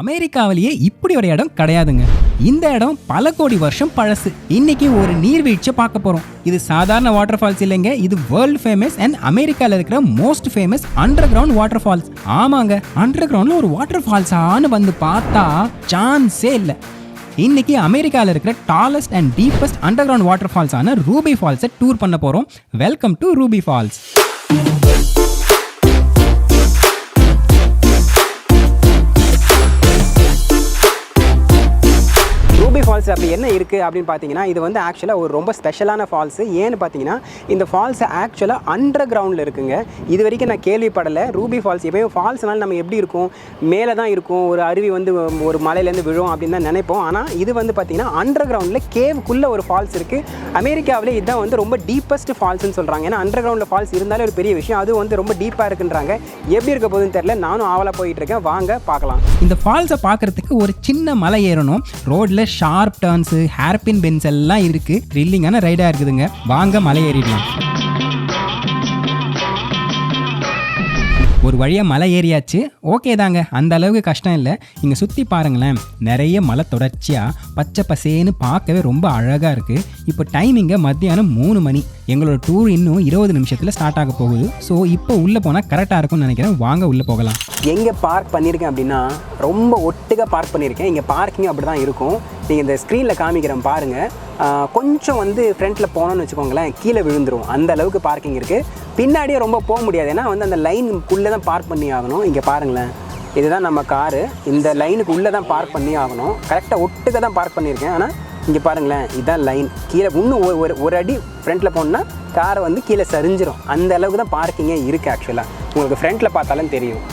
அமெரிக்காவிலேயே இப்படி ஒரு இடம் கிடையாதுங்க. இந்த இடம் பல கோடி வருஷம் பழசு. இன்னைக்கு ஒரு நீர்வீழ்ச்சியை பார்க்க போறோம். இது சாதாரண வாட்டர் ஃபால்ஸ் இல்லைங்க, இது வேர்ல்ட் ஃபேமஸ் அண்ட் அமெரிக்கால இருக்கிற most famous underground waterfalls. ஆமாங்க, அண்டர் கிரவுண்ட்ல ஒரு வாட்டர் ஃபால்ஸான்னு வந்து பார்த்தா சான்ஸே இல்லை. இன்னைக்கு அமெரிக்கால இருக்கிற tallest and deepest underground water ஃபால்ஸான ரூபி ஃபால்ஸை டூர் பண்ண போறோம். Welcome to Ruby Falls. Ruby Falls அப்படி என்ன இருக்குது அப்படின்னு பார்த்தீங்கன்னா, இது வந்து ஆக்சுவலாக ஒரு ரொம்ப ஸ்பெஷலான ஃபால்ஸு. ஏன்னு பார்த்தீங்கன்னா, இந்த ஃபால்ஸ் ஆக்சுவலாக அண்டர் கிரவுண்டில் இருக்குங்க. இது வரைக்கும் நான் கேள்விப்படலை. ரூபி ஃபால்ஸ் எப்பயும் ஃபால்ஸ்னால நம்ம எப்படி இருக்கும், மேலே தான் இருக்கும், ஒரு அருவி வந்து ஒரு மலையிலேருந்து விழும் அப்படின்னு தான் நினைப்போம். ஆனால் இது வந்து பார்த்தீங்கன்னா அண்டர் கிரவுண்டில் கேவுக்குள்ளே ஒரு ஃபால்ஸ் இருக்குது. அமெரிக்காவிலே இதுதான் வந்து ரொம்ப டீப்பஸ்ட் ஃபால்ஸ்னு சொல்கிறாங்க. ஏன்னா அண்டர் கிரவுண்டில் ஃபால்ஸ் இருந்தாலே ஒரு பெரிய விஷயம், அது வந்து ரொம்ப டீப்பாக இருக்குன்றாங்க. எப்படி இருக்க போகுதுன்னு தெரியல, நானும் ஆவலாக போயிட்டு இருக்கேன். வாங்க பார்க்கலாம். இந்த ஃபால்ஸை பார்க்குறதுக்கு ஒரு சின்ன மலை ஏறணும். ரோடில் ஷார்ப் டர்ன்ஸு, ஹேர்பின் பென்ஸ் எல்லாம் இருக்கு. த்ரில்லிங்கான ரைடாக இருக்குதுங்க. வாங்க மலை ஏறிடலாம். ஒரு வழியாக மலை ஏறியாச்சு. ஓகே தாங்க, அந்த அளவுக்கு கஷ்டம் இல்லை. இங்கே சுற்றி பாருங்களேன், நிறைய மலை தொடர்ச்சியாக பச்சை பசேன்னு பார்க்கவே ரொம்ப அழகாக இருக்குது. இப்போ டைமிங்க மத்தியானம் 3 மணி. எங்களோட டூர் இன்னும் 20 நிமிஷத்தில் ஸ்டார்ட் ஆக போகுது. ஸோ இப்போ உள்ளே போனால் கரெக்டாக இருக்கும்னு நினைக்கிறேன். வாங்க உள்ளே போகலாம். எங்கே பார்க் பண்ணியிருக்கேன் அப்படின்னா, ரொம்ப ஒட்டுக்காக பார்க் பண்ணியிருக்கேன். இங்கே பார்க்கிங் அப்படி தான் இருக்கும். நீங்கள் இந்த ஸ்க்ரீனில் காமிக்கிறேன் பாருங்கள். கொஞ்சம் வந்து ஃப்ரண்ட்டில் போனோன்னு வச்சுக்கோங்களேன், கீழே விழுந்துடும். அந்த அளவுக்கு பார்க்கிங் இருக்குது. பின்னாடியே ரொம்ப போக முடியாது, ஏன்னா வந்து அந்த லைனுக்குள்ளே தான் பார்க் பண்ணி ஆகணும். இங்கே பாருங்களேன், இதுதான் நம்ம காரு. இந்த லைனுக்கு உள்ளே தான் பார்க் பண்ணி ஆகணும். கரெக்டாக ஒட்டுக்க தான் பார்க் பண்ணியிருக்கேன். ஆனால் இங்கே பாருங்களேன், இதுதான் லைன். கீழே இன்னும் ஒரு அடி ஃப்ரண்ட்டில் போனால் காரை வந்து கீழே சரிஞ்சிடும். அந்த அளவுக்கு தான் பார்க்கிங்கே இருக்குது. ஆக்சுவலாக உங்களுக்கு ஃப்ரண்ட்டில் பார்த்தாலும் தெரியும்.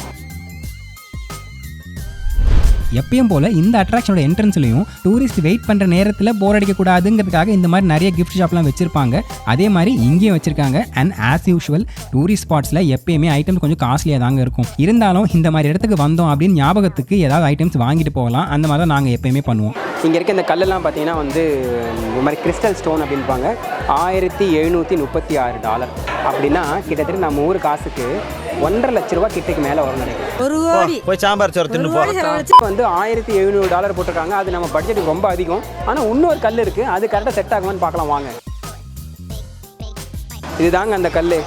எப்பயும் போல் இந்த அட்ராக்ஷனோட என்ட்ரன்ஸ்லையும் டூரிஸ்ட் வெயிட் பண்ணுற நேரத்தில் போர் அடிக்கக்கூடாதுங்கிறதுக்காக இந்த மாதிரி நிறைய கிஃப்ட் ஷாப்லாம் வச்சுருப்பாங்க. அதே மாதிரி இங்கேயும் வச்சுருக்காங்க. அண்ட் ஆஸ் யூஷுவல் டூரிஸ்ட் ஸ்பாட்ஸில் எப்பயுமே ஐட்டம்ஸ் கொஞ்சம் காஸ்ட்லியாக தாங்க இருக்கும். இருந்தாலும் இந்த மாதிரி இடத்துக்கு வந்தோம் அப்படின்னு ஞாபகத்துக்கு ஏதாவது ஐட்டம்ஸ் வாங்கிட்டு போகலாம். அந்த மாதிரி தான் நாங்கள் எப்பயுமே பண்ணுவோம். இங்கே இருக்க இந்த கல்லெல்லாம் பார்த்தீங்கன்னா வந்து இந்த மாதிரி கிறிஸ்டல் ஸ்டோன் அப்படின்பாங்க. $1736 அப்படின்னா கிட்டத்தட்ட நம்ம ஊர் காசுக்கு 1.5 லட்ச ரூபா கிட்டக்கு மேலே வரும் நினைக்கிறேன். போய் சாம்பார் சோறு தின்னு போ. வந்து $1700 போட்டிருக்காங்க. அது நம்ம பட்ஜெட்டுக்கு ரொம்ப அதிகம். ஆனால் இன்னொரு கல் இருக்குது, அது கரெக்டாக செட் ஆகுமான்னு பார்க்கலாம் வாங்க. இதுதாங்க அந்த கல்.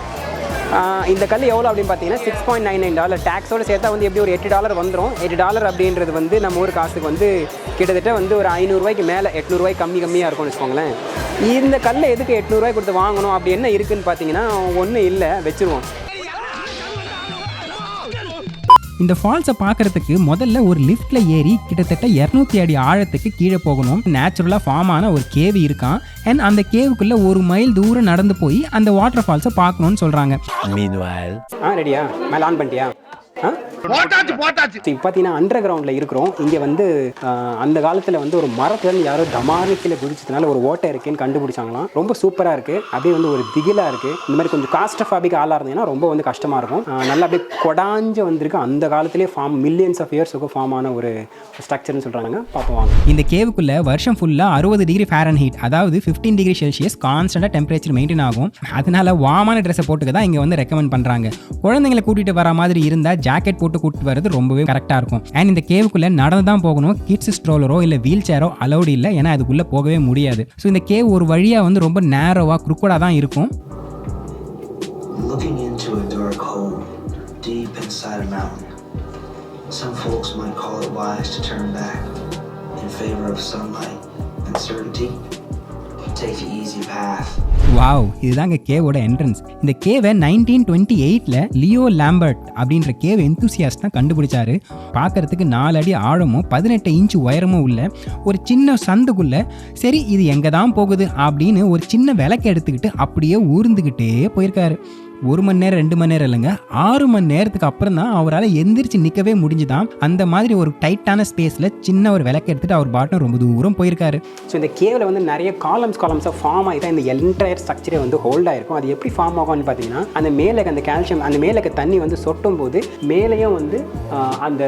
இந்த கல் எவ்வளோ அப்படின்னு பார்த்தீங்கன்னா $6.99. டேக்ஸோடு சேர்த்தா வந்து எப்படி ஒரு $8 வந்துடும். $8 அப்படின்றது வந்து நம்ம ஊர் காசுக்கு வந்து கிட்டத்தட்ட வந்து ஒரு $500 மேலே, $800 கம்மியாக இருக்கும்னு வச்சுக்கோங்களேன். இந்த கல்லை எதுக்கு $800 கொடுத்து வாங்கணும் அப்படி என்ன இருக்குதுன்னு பார்த்தீங்கன்னா ஒன்றும் இல்லை, வச்சுருவோம். இந்த ஃபால்ஸை பார்க்கறதுக்கு முதல்ல ஒரு லிஃப்ட்ல ஏறி கிட்டத்தட்ட 200 அடி ஆழத்துக்கு கீழே போகணும். நேச்சுரலாக ஃபார்ம் ஆன ஒரு கேவ் இருக்கான். அண்ட் அந்த கேவுக்குள்ள 1 மைல் தூரம் நடந்து போய் அந்த வாட்டர் ஃபால்ஸை பார்க்கணும்னு சொல்றாங்க. ரெடியா? மேலே ஆன் பண்ணிட்டியா? பார்த்தீங்கன்னா அண்டர் கிரவுண்டில் இருக்கிறோம். இங்கே வந்து அந்த காலத்தில் வந்து ஒரு மரத்துலேருந்து யாரோ டமாரி கீழே குதிச்சதுனால ஒரு ஓட்டை இருக்குன்னு கண்டுபிடிச்சாங்களாம். ரொம்ப சூப்பராக இருக்குது. அப்படியே வந்து ஒரு திகிலாக இருக்குது. இந்த மாதிரி கொஞ்சம் காஸ்ட்ரோஃபாபிக் ஆளாக இருந்தீங்கன்னா ரொம்ப வந்து கஷ்டமாக இருக்கும். நல்லா அப்படியே கொடாஞ்சு வந்திருக்கு. அந்த காலத்திலே மில்லியன்ஸ் ஆஃப் இயர்ஸுக்கு ஃபார்ம் ஆன ஒரு ஸ்ட்ரக்சர்னு சொல்கிறாங்க. பார்ப்போம். இந்த கேவுக்குள்ள வருஷம் ஃபுல்லாக 60 டிகிரி ஃபாரன்ஹீட், அதாவது 15 டிகிரி செல்சியஸ் கான்ஸ்டன்டாக டெம்பரேச்சர் மெயின்டைன் ஆகும். அதனால வாமான ட்ரெஸ்ஸை போட்டுக்க தான் இங்கே வந்து ரெக்கமெண்ட் பண்ணுறாங்க. குழந்தைங்களை கூட்டிகிட்டு வர மாதிரி இருந்தால் ஜாக்கெட் போட்டு கூட்டிட்டு வரது ரொம்பவே கரெக்டாக இருக்கும். அண்ட் இந்த கேவுக்குள்ள நடந்து தான் போகணும். கிட்ஸ் ஸ்ட்ரோலரோ இல்லை வீல் சேரோ அலௌட் இல்லை, ஏன்னா அதுக்குள்ளே போகவே முடியாது. ஸோ இந்த கேவ் ஒரு வழியாக வந்து ரொம்ப நேரோவாக குறுக்கோடாக தான் இருக்கும். Looking into a dark hole deep inside a mountain. Some folks might call it wise to turn back in favor of sunlight and certainty. Take the easy path. Wow, இதுதாங்க கேவோட entrance. இந்த கேவை 1928ல் Leo Lampard அப்படின்ற cave enthusiast தான் கண்டுபிடிச்சாரு. பார்க்கறதுக்கு 4 அடி ஆழமும் 18 inch உயரமும் உள்ள ஒரு சின்ன சந்துக்குள்ள, சரி இது எங்கே தான் போகுது அப்படின்னு ஒரு சின்ன விளக்கு எடுத்துக்கிட்டு அப்படியே ஊர்ந்துக்கிட்டே போயிருக்காரு. 1 மணி நேரம் 2 மணி நேரம் இல்லைங்க, 6 மணி நேரத்துக்கு அப்புறம் தான் அவரால் எந்திரிச்சு நிற்கவே முடிஞ்சுதான். அந்த மாதிரி ஒரு டைட்டான ஸ்பேஸில் சின்ன ஒரு விளக்கு எடுத்துகிட்டு அவர் பாட்டும் ரொம்ப தூரம் போயிருக்காரு. ஸோ இந்த கேவில் வந்து நிறைய காலம்ஸாக ஃபார்ம் ஆகி தான் இந்த என்டையர் ஸ்ட்ரக்சரே வந்து ஹோல்ட் ஆகிருக்கும். அது எப்படி ஃபார்ம் ஆகும்னு பார்த்தீங்கன்னா, அந்த மேலே அந்த கால்சியம், அந்த மேலே தண்ணி வந்து சொட்டும் போது மேலேயும் வந்து அந்த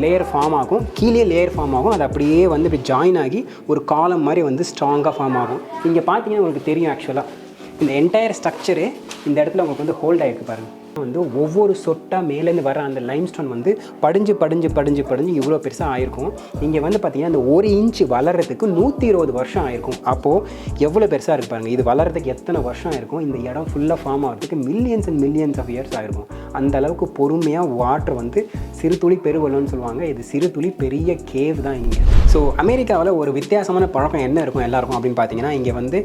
லேயர் ஃபார்ம் ஆகும், கீழே லேயர் ஃபார்ம் ஆகும். அது அப்படியே வந்து இப்படி ஜாயின் ஆகி ஒரு காலம் மாதிரி வந்து ஸ்ட்ராங்காக ஃபார்ம் ஆகும். இங்கே பார்த்தீங்கன்னா உங்களுக்கு தெரியும், ஆக்சுவலாக இந்த என்டையர் ஸ்ட்ரக்சரு இந்த இடத்துல உங்களுக்கு வந்து ஹோல்ட் ஆகிருக்கு பாருங்கள். வந்து ஒவ்வொரு சொட்டாக மேலேருந்து வர அந்த லைம்ஸ்டோன் வந்து படிஞ்சு படிஞ்சு படிஞ்சு படிஞ்சு இவ்வளோ பெருசாக ஆயிருக்கும். இங்கே வந்து பார்த்திங்கன்னா அந்த 1 இன்ச்சு வளர்கிறதுக்கு 120 வருஷம் ஆயிருக்கும். அப்போது எவ்வளோ பெருசாக இருக்கு பாருங்கள். இது வளர்கிறதுக்கு எத்தனை வருஷம் ஆயிருக்கும், இந்த இடம் ஃபுல்லாக ஃபார்ம் ஆகிறதுக்கு millions and millions of years ஆயிருக்கும். அந்த அளவுக்கு பொறுமையாக வாட்டர் வந்து சிறு துளி பெருவெள்ளம்னு சொல்லுவாங்க. இது சிறு துளி பெரிய கேவ் தான் இங்கே. ஸோ அமெரிக்காவில் ஒரு வித்தியாசமான பழக்கம் என்ன இருக்கும் எல்லாருக்கும் அப்படின்னு பார்த்தீங்கன்னா, இங்கே வந்து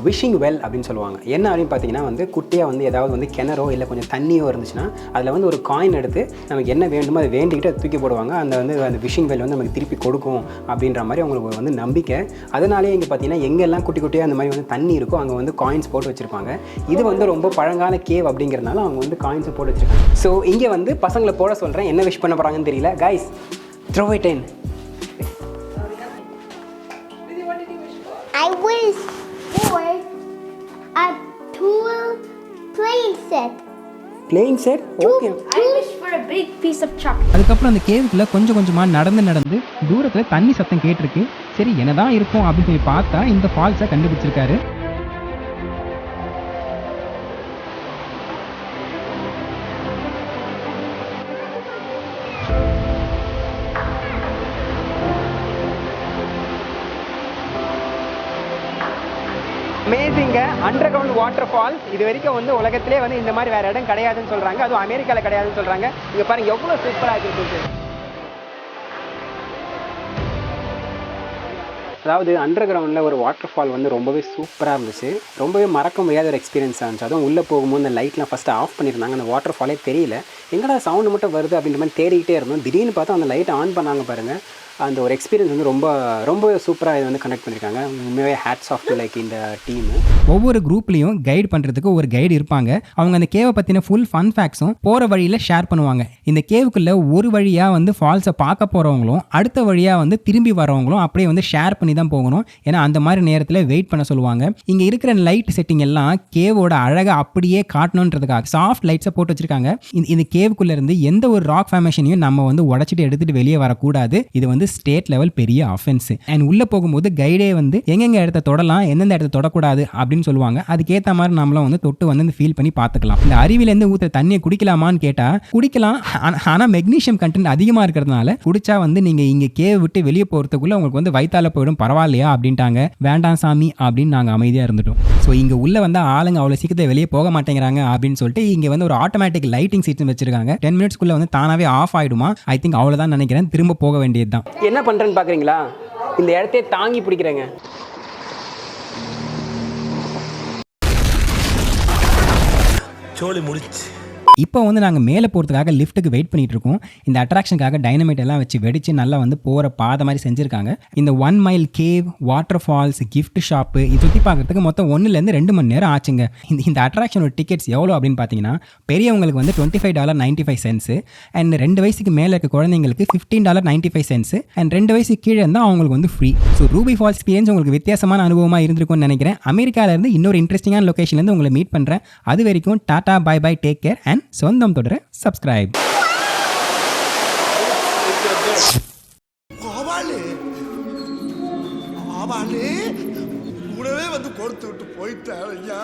விஷிங் வெல் அப்படின்னு சொல்லுவாங்க. என்ன அப்படின்னு பார்த்தீங்கன்னா வந்து குட்டியாக வந்து ஏதாவது வந்து கிணறோ இல்லை கொஞ்சம் தண்ணியோ இருந்துச்சுன்னா அதில் வந்து ஒரு காயின் எடுத்து நமக்கு என்ன வேண்டுமோ அதை வேண்டிக்கிட்டு அதை தூக்கி போடுவாங்க. அந்த விஷிங் வெல் வந்து நமக்கு திருப்பி கொடுக்கும் அப்படின்ற மாதிரி அவங்களுக்கு வந்து நம்பிக்கை. அதனாலே இங்கே பார்த்தீங்கன்னா எங்கெல்லாம் குட்டி குட்டியாக அந்த மாதிரி வந்து தண்ணி இருக்கோ அங்கே வந்து காயின்ஸ் போட்டு வச்சுருப்பாங்க. இது வந்து ரொம்ப பழங்கால கேவ் அப்படிங்கிறதுனால அவங்க வந்து காயின்ஸை போட்டு வச்சுருக்காங்க. ஸோ இங்கே வந்து பசங்களை போட சொல்கிறேன், என்ன விஷ் பண்ண போகிறாங்கன்னு தெரியல. Guys, throw it in. I wish for a tool playing set. Playing set. Okay. I wish for a big piece of chocolate. அதுக்கப்புறம் அந்த கேவுக்குள்ளே கொஞ்சம் கொஞ்சமாக நடந்து தூரத்தில் தண்ணி சத்தம் கேட்டிருக்கு. சரி என்னதான் இருக்கும் அப்படின்னு சொல்லி பார்த்தா இந்த ஃபால்ஸை கண்டுபிடிச்சிருக்காரு. அமேசிங்க அண்டர் கிரவுண்ட் வாட்டர் ஃபால்ஸ். இது வரைக்கும் வந்து உலகத்திலே வந்து இந்த மாதிரி வேறு இடம் கிடையாதுன்னு சொல்கிறாங்க. அதுவும் அமெரிக்காவில் கிடையாதுன்னு சொல்கிறாங்க. இங்கே பாருங்கள் எவ்வளோ சூப்பராக இருக்குது. அதாவது அண்டர் கிரவுண்டில் ஒரு வாட்டர் ஃபால் வந்து ரொம்பவே சூப்பராக இருந்துச்சு. ரொம்பவே மறக்க முடியாத ஒரு எக்ஸ்பீரியன்ஸாக இருந்துச்சு. அதுவும் உள்ளே போகும்போது அந்த லைட்லாம் ஃபஸ்ட்டு ஆஃப் பண்ணியிருந்தாங்க. அந்த வாட்டர் ஃபாலே தெரியல, எங்கடா சவுண்டு மட்டும் வருது அப்படின்ற மாதிரி தேடிக்கிட்டே இருந்தோம். திடீர்னு பார்த்தா அந்த லைட்டை ஆன் பண்ணாங்க பாருங்கள். அந்த ஒரு எக்ஸ்பீரியன்ஸ் வந்து ரொம்ப சூப்பராக இது வந்து கனெக்ட் பண்ணியிருக்காங்க. உண்மையாகவே ஹேட்ஸ் ஆஃப் டு லைக் இந்த டீம். ஒவ்வொரு குரூப்லேயும் கைடு பண்ணுறதுக்கு ஒரு கைடு இருப்பாங்க. அவங்க அந்த கேவை பற்றின ஃபுல் ஃபன் ஃபேக்ட்ஸும் போகிற வழியில் ஷேர் பண்ணுவாங்க. இந்த கேவுக்குள்ளே ஒரு வழியாக வந்து ஃபால்ஸை பார்க்க போகிறவங்களும் அடுத்த வழியாக வந்து திரும்பி வரவங்களும் அப்படியே வந்து ஷேர் பண்ணி தான் போகணும். ஏன்னா அந்த மாதிரி நேரத்தில் வெயிட் பண்ண சொல்லுவாங்க. இங்கே இருக்கிற லைட் செட்டிங் எல்லாம் கேவோட அழகை அப்படியே காட்டணுன்றதுக்காக சாஃப்ட் லைட்ஸை போட்டு வச்சிருக்காங்க. இந்த கேவுக்குள்ளே இருந்து எந்த ஒரு ராக் ஃபார்மேஷனையும் நம்ம வந்து உடச்சிட்டு எடுத்துகிட்டு வெளியே வரக்கூடாது. இது வந்து ஸ்டேட் லெவல் பெரிய ஆஃபென்ஸ். அண்ட் உள்ள போகும்போது கைடே வந்து எங்கெங்க இடத்த தொடலாம், எந்தெந்த இடத்த தொடக்கூடாது அப்படின்னு சொல்லுவாங்க. அதுக்கேற்ற மாதிரி நம்மளும் வந்து தொட்டு வந்து ஃபீல் பண்ணி பார்த்துக்கலாம். இந்த அருவிலேருந்து ஊற்றுற தண்ணியை குடிக்கலாமான்னு கேட்டால் குடிக்கலாம். ஆனால் மெக்னீஷியம் கண்டென்ட் அதிகமாக இருக்கிறதுனால குடிச்சா வந்து நீங்கள் இங்கே கேவ் விட்டு வெளியே போகிறதுக்குள்ள உங்களுக்கு வந்து வயிற்றால போயிடும், பரவாயில்லையா அப்படின்ட்டாங்க. வேண்டாம் சாமி அப்படின்னு நாங்கள் அமைதியாக இருந்துட்டோம். ஸோ இங்கே உள்ள வந்து ஆளுங்க அவ்வளோ சீக்கிரத்தை வெளியே போக மாட்டேங்கிறாங்க அப்படின்னு சொல்லிட்டு இங்கே வந்து ஒரு ஆட்டோமேட்டிக் லைட்டிங் சிஸ்டம் வச்சிருக்காங்க. 10 மினிட்ஸ்க்குள்ள வந்து தானாகவே ஆஃப் ஆகிடுமா. ஐ திங்க் அவ்வளோதான் நினைக்கிறேன். திரும்ப போக வேண்டியது தான். என்ன பண்ணுறேன்னு பார்க்குறீங்களா? இந்த இடத்தையே தாங்கி பிடிக்கிறேங்க. சோலி முடிச்சு. இப்போ வந்து நாங்கள் மேலே போகிறதுக்காக லிஃப்ட்டுக்கு வெயிட் பண்ணிட்டு இருக்கோம். இந்த அட்ராக்ஷனுக்காக டைனமைட் எல்லாம் வச்சு வெடிச்சு நல்லா வந்து போகிற பாதை மாதிரி செஞ்சுருக்காங்க. இந்த 1 mile cave, waterfalls, gift shop இது சுற்றி பார்க்குறதுக்கு மொத்தம் 1 to 2 மணி நேரம் ஆச்சுங்க. இந்த அட்ராக்ஷனோட டிக்கெட்ஸ் எவ்வளோ அப்படின்னு பார்த்தீங்கன்னா, பெரியவங்களுக்கு வந்து $25.95 அண்ட் 2 வயசுக்கு மேலே இருக்க குழந்தைங்களுக்கு $15.95 அண்ட் 2 வயசுக்கு கீழே இருந்தால் அவங்களுக்கு வந்து free. So Ruby Falls experience உங்களுக்கு வித்தியாசமான அனுபவமாக இருந்திருக்கும்னு நினைக்கிறேன். அமெரிக்காவிலேருந்து இன்னொரு இன்ட்ரெஸ்டிங்கான லொக்கேஷன்லேருந்து உங்களை மீட் பண்ணுறேன். அது வரைக்கும் tata, bye bye, take care and சொந்தம் தொடர சப்ஸ்கிரைப். கூடவே வந்து கொடுத்து விட்டு போயிட்டார் ஐயா.